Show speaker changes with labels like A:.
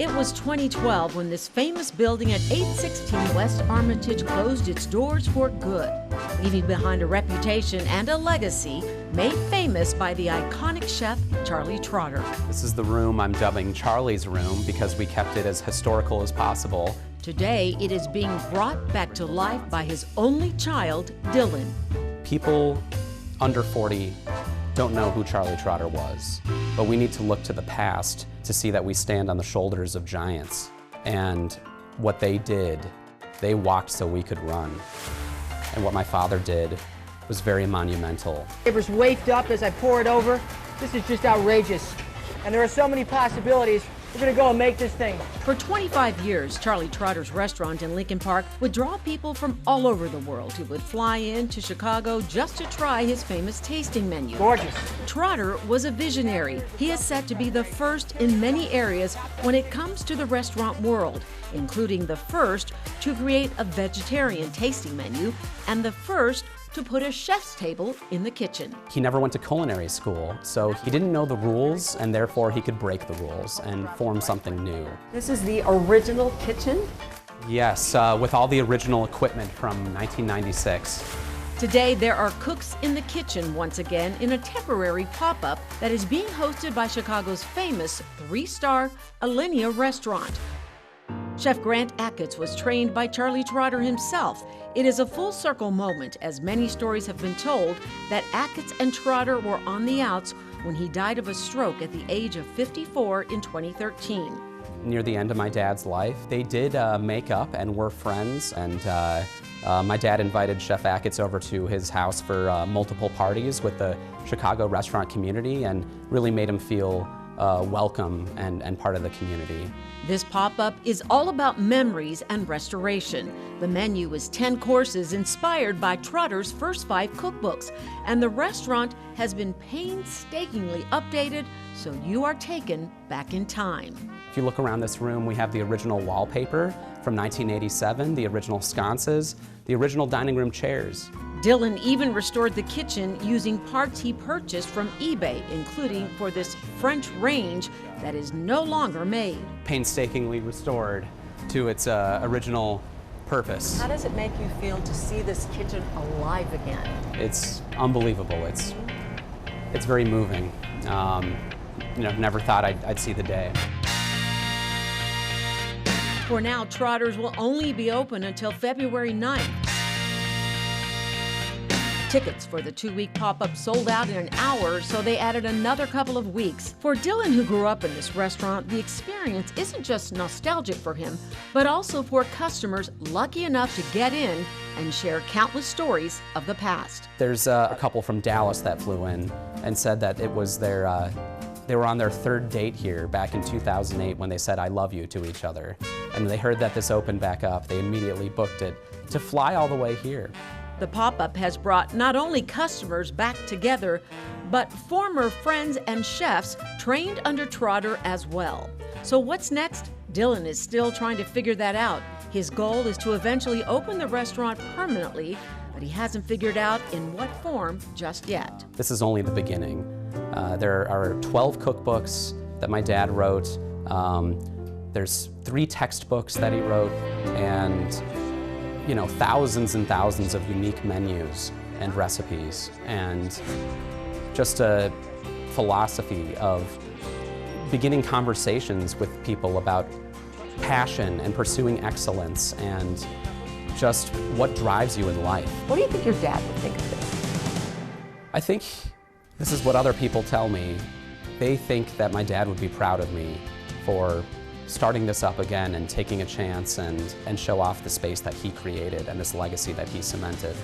A: It was 2012 when this famous building at 816 West Armitage closed its doors for good, leaving behind a reputation and a legacy made famous by the iconic chef Charlie Trotter.
B: This is the room I'm dubbing Charlie's room because we kept it as historical as possible.
A: Today, it is being brought back to life by his only child, Dylan.
B: People under 40 don't know who Charlie Trotter was, but we need to look to the past to see that we stand on the shoulders of giants. And what they did, they walked so we could run. And what my father did was very monumental.
C: It was wafted up as I pour it over. This is just outrageous. And there are so many possibilities. We're gonna go and make this thing.
A: For 25 years, Charlie Trotter's restaurant in Lincoln Park would draw people from all over the world who would fly in to Chicago just to try his famous tasting menu.
C: Gorgeous.
A: Trotter was a visionary. He is set to be the first in many areas when it comes to the restaurant world, including the first to create a vegetarian tasting menu and the first to put a chef's table in the kitchen.
B: He never went to culinary school, so he didn't know the rules, and therefore he could break the rules and form something new.
D: This is the original kitchen?
B: Yes, with all the original equipment from 1996.
A: Today, there are cooks in the kitchen once again in a temporary pop-up that is being hosted by Chicago's famous 3-star Alinea restaurant. Chef Grant Achatz was trained by Charlie Trotter himself. It is a full circle moment, as many stories have been told that Achatz and Trotter were on the outs when he died of a stroke at the age of 54 in 2013.
B: Near the end of my dad's life, they did make up and were friends, and my dad invited Chef Achatz over to his house for multiple parties with the Chicago restaurant community and really made him feel welcome and part of the community.
A: This pop-up is all about memories and restoration. The menu is 10 courses inspired by Trotter's first 5 cookbooks, and the restaurant has been painstakingly updated so you are taken back in time.
B: If you look around this room, we have the original wallpaper from 1987, the original sconces, the original dining room chairs.
A: Dylan even restored the kitchen using parts he purchased from eBay, including for this French range that is no longer made.
B: Painstakingly restored to its original purpose.
D: How does it make you feel to see this kitchen alive again?
B: It's unbelievable. It's very moving. You know, never thought I'd see the day.
A: For now, Trotter's will only be open until February 9th. Tickets for the 2-week pop-up sold out in an hour, so they added another couple of weeks. For Dylan, who grew up in this restaurant, the experience isn't just nostalgic for him, but also for customers lucky enough to get in and share countless stories of the past.
B: There's a couple from Dallas that flew in and said that it was their, they were on their 3rd date here back in 2008 when they said "I love you" to each other. And they heard that this opened back up. They immediately booked it to fly all the way here.
A: The pop-up has brought not only customers back together, but former friends and chefs trained under Trotter as well. So what's next? Dylan is still trying to figure that out. His goal is to eventually open the restaurant permanently, but he hasn't figured out in what form just yet.
B: This is only the beginning. There are 12 cookbooks that my dad wrote. There's 3 textbooks that he wrote, and you know, thousands and thousands of unique menus and recipes, and just a philosophy of beginning conversations with people about passion and pursuing excellence and just what drives you in life.
D: What do you think your dad would think of this?
B: I think this is what other people tell me. They think that my dad would be proud of me for starting this up again and taking a chance and show off the space that he created and this legacy that he cemented.